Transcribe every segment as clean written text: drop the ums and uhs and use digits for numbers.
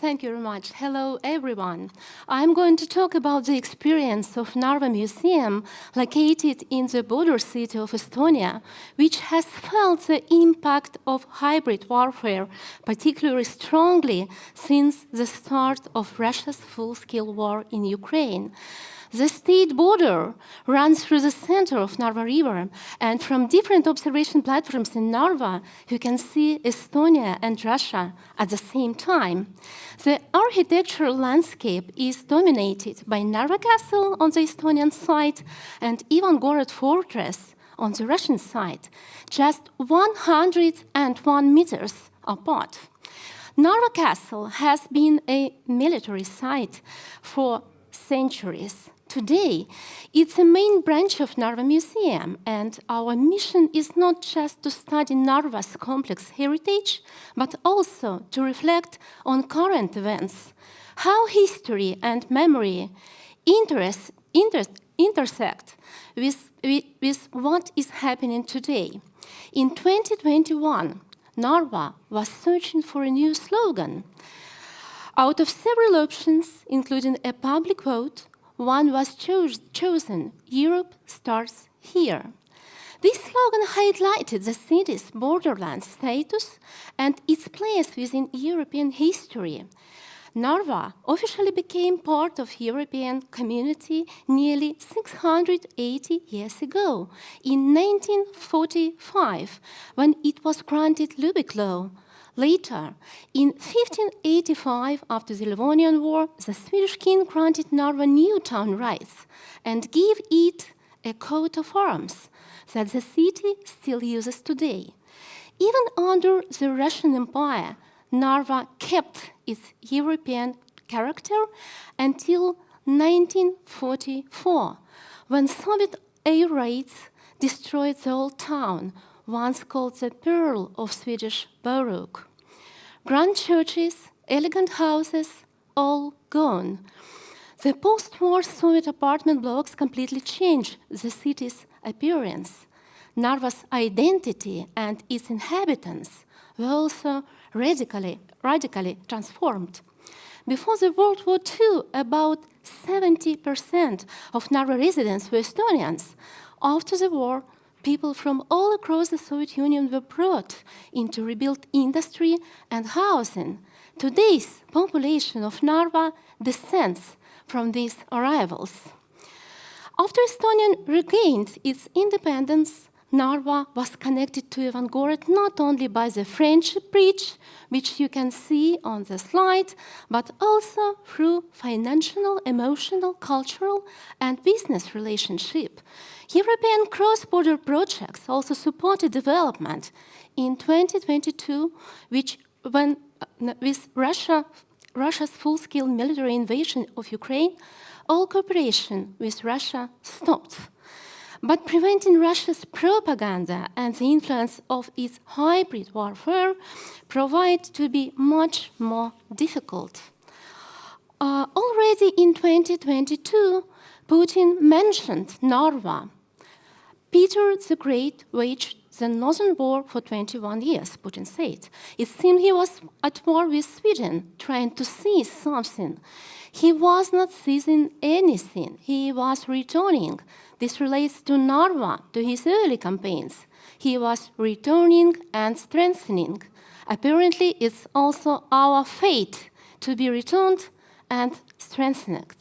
Thank you very much. Hello, everyone. I'm going to talk about the experience of Narva Museum, located in the border city of Estonia, which has felt the impact of hybrid warfare particularly strongly since the start of Russia's full-scale war in Ukraine. The state border runs through the center of Narva River, and from different observation platforms in Narva, you can see Estonia and Russia at the same time. The architectural landscape is dominated by Narva Castle on the Estonian side and Ivangorod Fortress on the Russian side, just 101 meters apart. Narva Castle has been a military site for centuries. Today, it's a main branch of Narva Museum, and our mission is not just to study Narva's complex heritage, but also to reflect on current events, how history and memory intersect with what is happening today. In 2021, Narva was searching for a new slogan. Out of several options, including a public vote, one was chosen: Europe starts here. This slogan highlighted the city's borderland status and its place within European history. Narva officially became part of European community nearly 680 years ago, in 1945, when it was granted Lubeck Law. Later, in 1585, after the Livonian War, the Swedish king granted Narva new town rights and gave it a coat of arms that the city still uses today. Even under the Russian Empire, Narva kept its European character until 1944, when Soviet air raids destroyed the old town, once called the Pearl of Swedish Baroque. Grand churches, elegant houses, all gone. The post-war Soviet apartment blocks completely changed the city's appearance. Narva's identity and its inhabitants were also radically transformed. Before the World War II, about 70% of Narva residents were Estonians. After the war, people from all across the Soviet Union were brought in to rebuild industry and housing. Today's population of Narva descends from these arrivals. After Estonia regained its independence, Narva was connected to Ivangorod not only by the Friendship Bridge, which you can see on the slide, but also through financial, emotional, cultural, and business relationship. European cross-border projects also supported development. In 2022, with Russia's full-scale military invasion of Ukraine, all cooperation with Russia stopped. But preventing Russia's propaganda and the influence of its hybrid warfare proved to be much more difficult. Already in 2022, Putin mentioned Narva. Peter the Great waged the Northern War for 21 years, Putin said. It seemed he was at war with Sweden, trying to seize something. He was not seizing anything, he was returning. This relates to Narva, to his early campaigns. He was returning and strengthening. Apparently, it's also our fate to be returned and strengthened.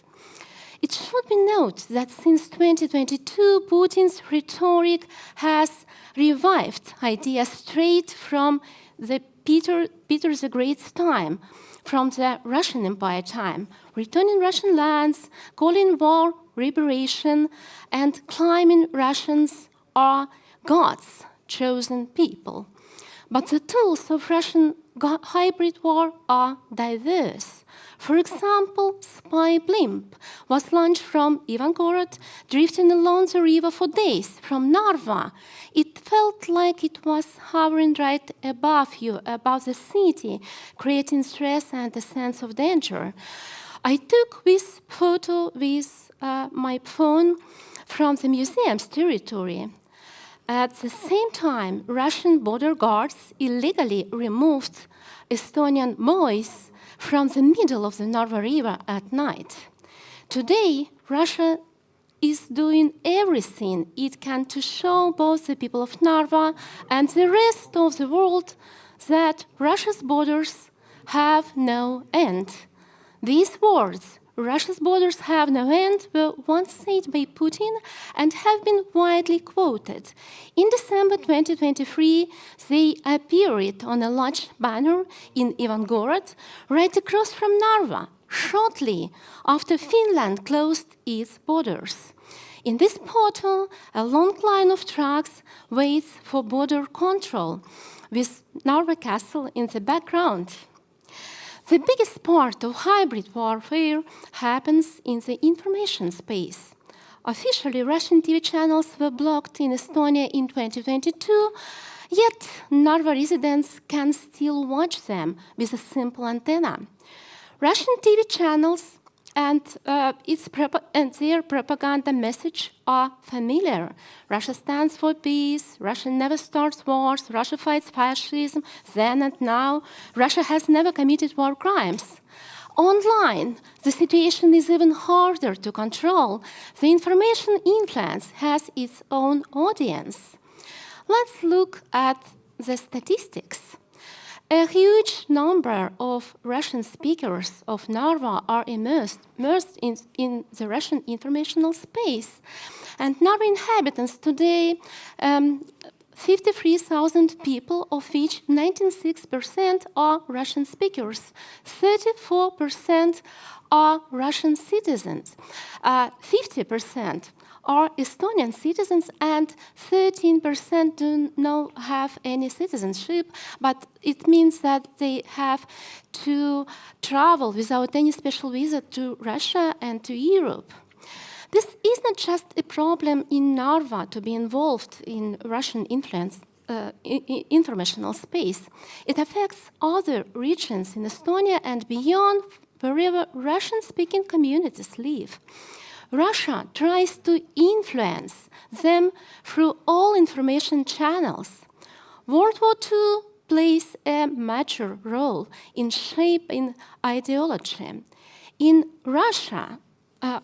It should be noted that since 2022, Putin's rhetoric has revived ideas straight from the Peter the Great's time, from the Russian Empire time, returning Russian lands, calling war liberation, and claiming Russians are God's chosen people. But the tools of Russian hybrid war are diverse. For example, spy blimp was launched from Ivangorod, drifting along the river for days from Narva. It felt like it was hovering right above you, above the city, creating stress and a sense of danger. I took this photo with my phone from the museum's territory. At the same time, Russian border guards illegally removed Estonian boys from the middle of the Narva River at night. Today, Russia is doing everything it can to show both the people of Narva and the rest of the world that Russia's borders have no end. These words, Russia's borders have no end, were once said by Putin and have been widely quoted. In December 2023, they appeared on a large banner in Ivangorod, right across from Narva, shortly after Finland closed its borders. In this portal, a long line of trucks waits for border control, with Narva Castle in the background. The biggest part of hybrid warfare happens in the information space. Officially, Russian TV channels were blocked in Estonia in 2022, yet Narva residents can still watch them with a simple antenna. Russian TV channels and their propaganda message are familiar. Russia stands for peace, Russia never starts wars, Russia fights fascism, then and now, Russia has never committed war crimes. Online, the situation is even harder to control. The information influence has its own audience. Let's look at the statistics. A huge number of Russian speakers of Narva are immersed in the Russian informational space. And Narva inhabitants today, 53,000 people, of which 96% are Russian speakers, 34% are Russian citizens, 50% are Estonian citizens, and 13% do not have any citizenship, but it means that they have to travel without any special visa to Russia and to Europe. This is not just a problem in Narva to be involved in Russian influence informational space. It affects other regions in Estonia and beyond, wherever Russian-speaking communities live. Russia tries to influence them through all information channels. World War II plays a major role in shaping ideology. In Russia,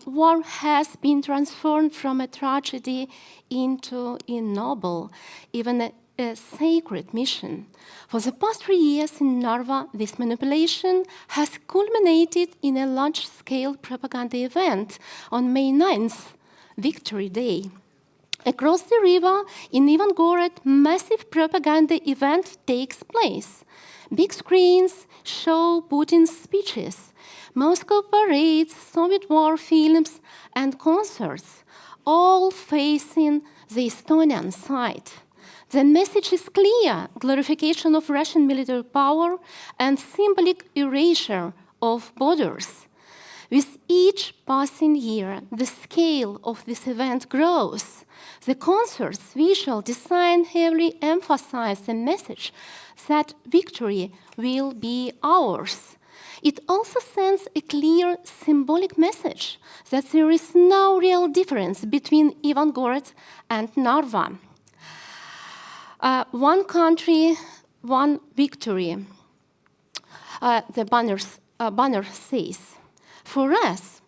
war has been transformed from a tragedy into a noble, even a sacred mission. For the past 3 years in Narva, this manipulation has culminated in a large-scale propaganda event on May 9th, Victory Day. Across the river, in Ivangorod, massive propaganda event takes place. Big screens show Putin's speeches, Moscow parades, Soviet war films, and concerts, all facing the Estonian side. The message is clear: glorification of Russian military power and symbolic erasure of borders. With each passing year, the scale of this event grows. The concert's visual design heavily emphasizes the message that victory will be ours. It also sends a clear symbolic message that there is no real difference between Ivangorod and Narva. One country, one victory, the banner says. For us,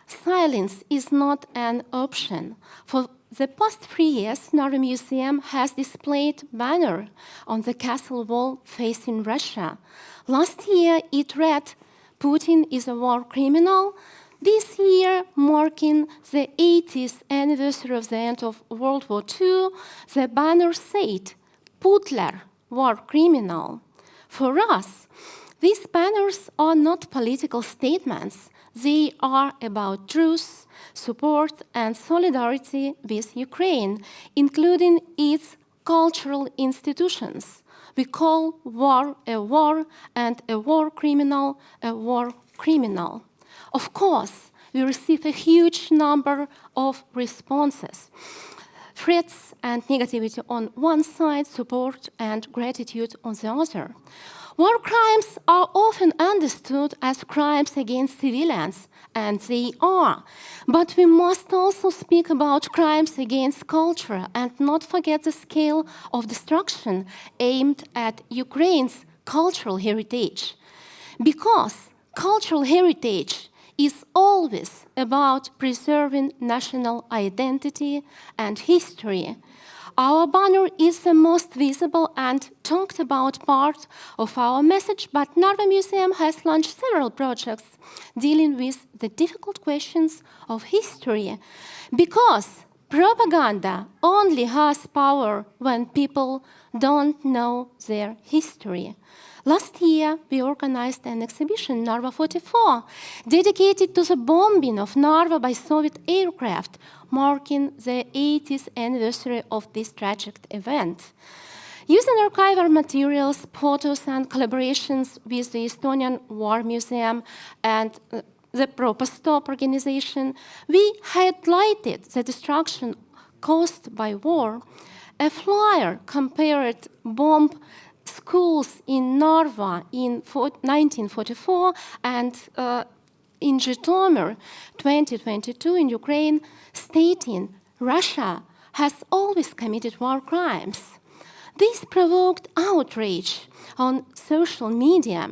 silence is not an option. For the past 3 years, Narva Museum has displayed banner on the castle wall facing Russia. Last year, it read, "Putin is a war criminal." This year, marking the 80th anniversary of the end of World War II, the banner said, "Putler, war criminal." For us, these banners are not political statements. They are about truth, support, and solidarity with Ukraine, including its cultural institutions. We call war a war, and a war criminal a war criminal. Of course, we receive a huge number of responses. Threats and negativity on one side, support and gratitude on the other. War crimes are often understood as crimes against civilians, and they are. But we must also speak about crimes against culture and not forget the scale of destruction aimed at Ukraine's cultural heritage. Because Cultural heritage is always about preserving national identity and history. Our banner is the most visible and talked about part of our message, but Narva Museum has launched several projects dealing with the difficult questions of history, because propaganda only has power when people don't know their history. Last year, we organized an exhibition, Narva 44, dedicated to the bombing of Narva by Soviet aircraft, marking the 80th anniversary of this tragic event. Using archival materials, photos, and collaborations with the Estonian War Museum and the Propostop organization, we highlighted the destruction caused by war. A flyer compared bomb schools in Narva in 1944 and in Zhytomyr 2022 in Ukraine, stating Russia has always committed war crimes. This provoked outrage on social media.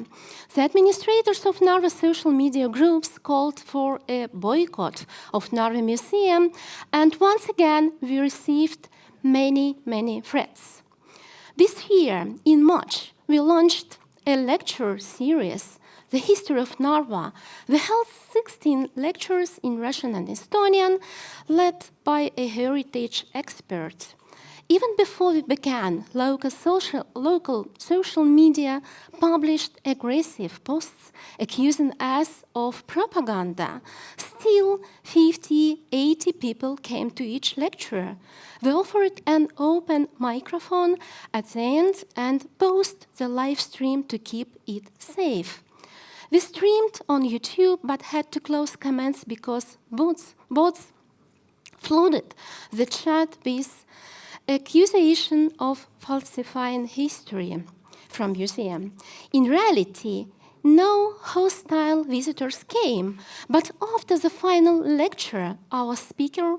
The administrators of Narva social media groups called for a boycott of Narva Museum, and once again we received many threats. This year, in March, we launched a lecture series, The History of Narva. We held 16 lectures in Russian and Estonian, led by a heritage expert. Even before we began, local social media published aggressive posts accusing us of propaganda. Still, 80 people came to each lecture. We offered an open microphone at the end and paused the live stream to keep it safe. We streamed on YouTube but had to close comments because bots flooded the chat with accusation of falsifying history from museum. In reality, no hostile visitors came, but after the final lecture, our speaker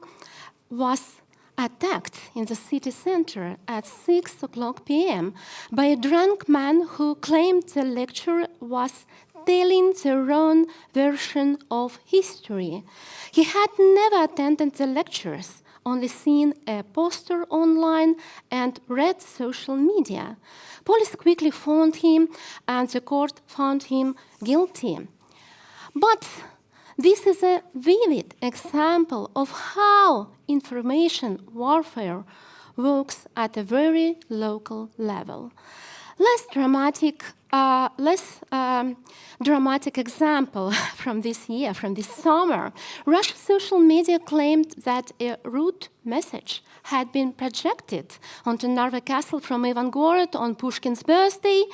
was attacked in the city center at 6:00 p.m. by a drunk man who claimed the lecturer was telling the wrong version of history. He had never attended the lectures, only seen a poster online and read social media. Police quickly found him and the court found him guilty. But this is a vivid example of how information warfare works at a very local level. Less dramatic example from this year, from this summer. Russian social media claimed that a rude message had been projected onto Narva Castle from Ivangorod on Pushkin's birthday.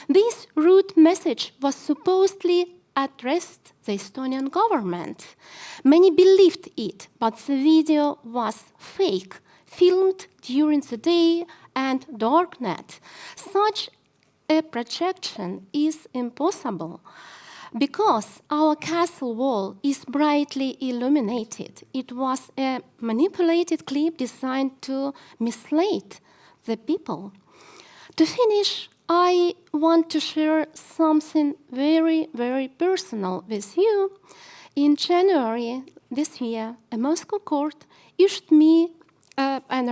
This rude message was supposedly addressed the Estonian government. Many believed it, but the video was fake, filmed during the day and darknet. Such a projection is impossible because our castle wall is brightly illuminated. It was a manipulated clip designed to mislead the people. To finish, I want to share something very personal with you. In January this year, a Moscow court issued me an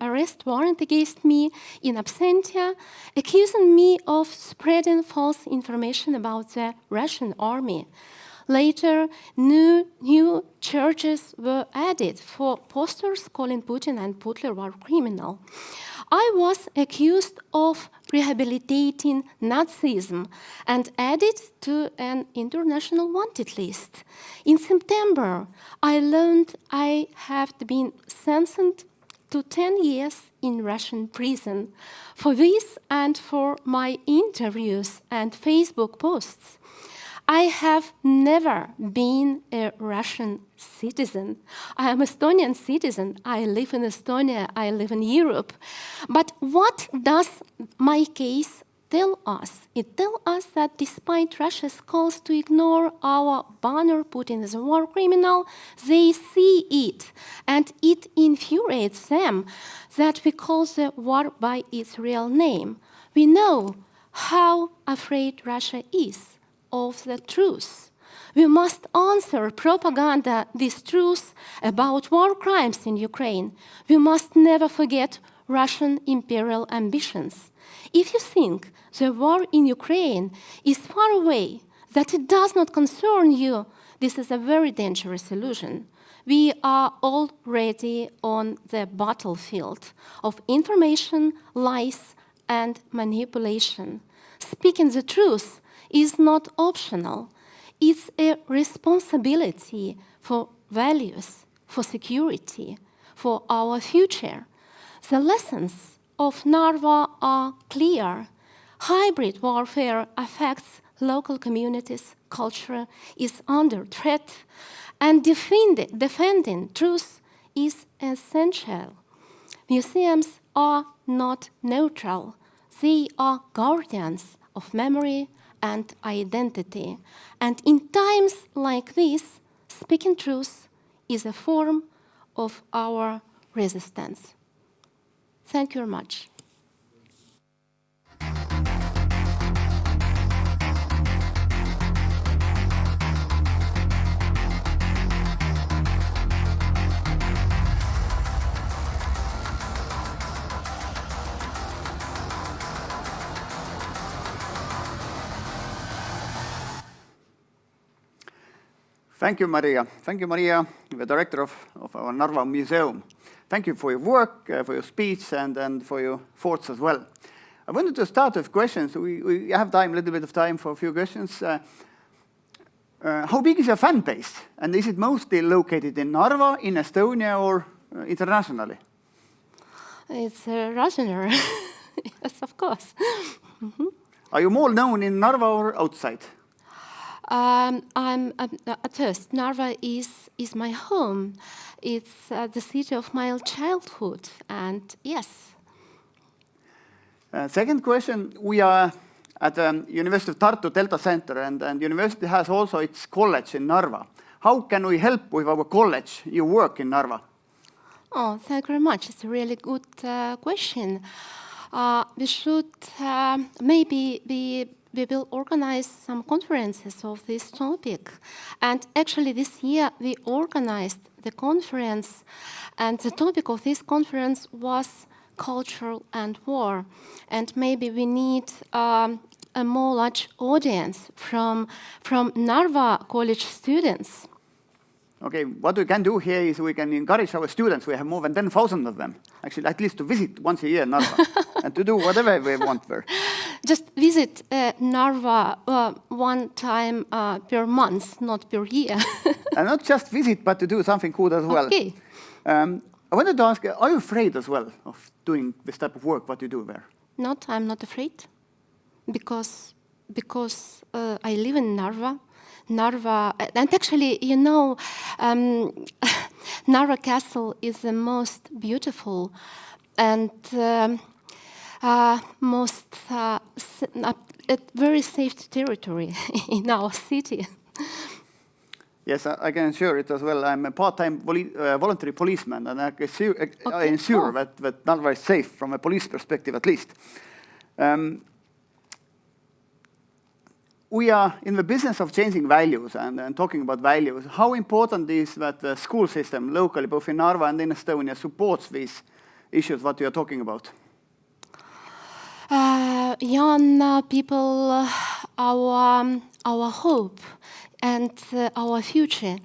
arrest warrant against me in absentia, accusing me of spreading false information about the Russian army. Later, new charges were added for posters calling Putin and Putler war criminal. I was accused of rehabilitating Nazism and added to an international wanted list. In September, I learned I have been sentenced to 10 years in Russian prison. For this and for my interviews and Facebook posts, I have never been a Russian citizen. I am an Estonian citizen. I live in Estonia. I live in Europe. But what does my case tell us? It tells us that despite Russia's calls to ignore our banner Putin as a war criminal, they see it, and it infuriates them that we call the war by its real name. We know how afraid Russia is of the truth. We must answer propaganda this truth about war crimes in Ukraine. We must never forget Russian imperial ambitions. If you think the war in Ukraine is far away, that it does not concern you, this is a very dangerous illusion. We are already on the battlefield of information, lies, and manipulation. Speaking the truth is not optional. It's a responsibility for values, for security, for our future. The lessons of Narva are clear. Hybrid warfare affects local communities, culture is under threat, and defending truth is essential. Museums are not neutral. They are guardians of memory and identity. And in times like this, speaking truth is a form of our resistance. Thank you very much. Thank you, Maria. Thank you, Maria, the director of our Narva Museum. Thank you for your work, for your speech, and for your thoughts as well. I wanted to start with questions. We have time, a little bit of time for a few questions. How big is your fan base? And is it mostly located in Narva, in Estonia, or internationally? It's Russianer. Yes, of course. Are you more known in Narva or outside? At first, Narva is my home. It's the city of my childhood, and yes. Second question, we are at the University of Tartu Delta Center, and university has also its college in Narva. How can we help with our college, your work in Narva? Oh, thank you very much. It's a really good question. We should maybe we will organize some conferences of this topic. And actually this year we organized the conference, and the topic of this conference was culture and war. And maybe we need a more large audience from Narva college students. Okay, what we can do here is we can encourage our students. We have more than 10,000 of them, actually, at least to visit once a year Narva and to do whatever we want there. Just visit Narva one time per month, not per year. And not just visit, but to do something cool as well. Okay. I wanted to ask, are you afraid as well of doing this type of work, what you do there? I'm not afraid, because I live in Narva. Narva, and actually, you know, Narva Castle is the most beautiful and most very safe territory in our city. Yes, I can assure it as well. I'm a part-time voluntary policeman, and I ensure that Narva is safe from a police perspective, at least. We are in the business of changing values and talking about values. How important is that the school system locally, both in Narva and in Estonia, supports these issues what you are talking about? Young people, our hope and our future.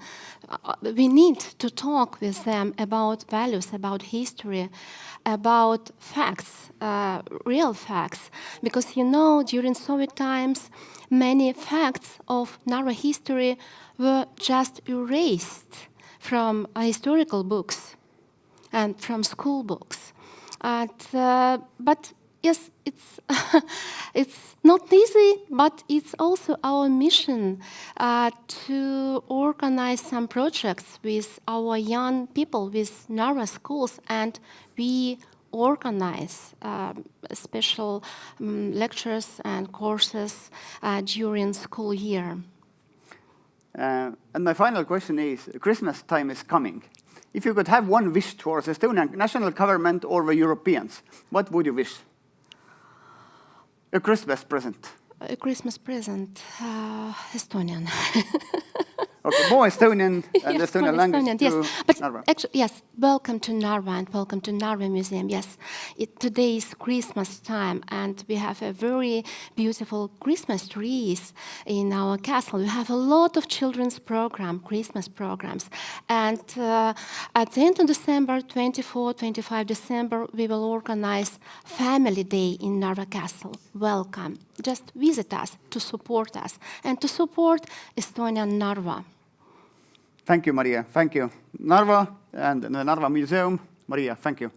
We need to talk with them about values, about history, about facts, real facts. Because, you know, during Soviet times, many facts of Narva history were just erased from historical books and from school books. But yes, it's it's not easy, but it's also our mission to organize some projects with our young people, with Narva schools, and we organize special lectures and courses during school year. And my final question is, Christmas time is coming. If you could have one wish towards Estonian national government or the Europeans, what would you wish? A Christmas present. A Christmas present, Estonian. Okay, more Estonian and Yes, Estonian more language Estonian, to yes. But Narva. actually, yes, welcome to Narva and welcome to Narva Museum. Yes, today is Christmas time and we have a very beautiful Christmas trees in our castle. We have a lot of children's program, Christmas programs. And at the end of December, 24, 25 December, we will organize Family Day in Narva Castle. Welcome. Just visit us to support us and to support Estonian Narva. Thank you, Maria. Thank you. Narva and the Narva Museum. Maria, thank you.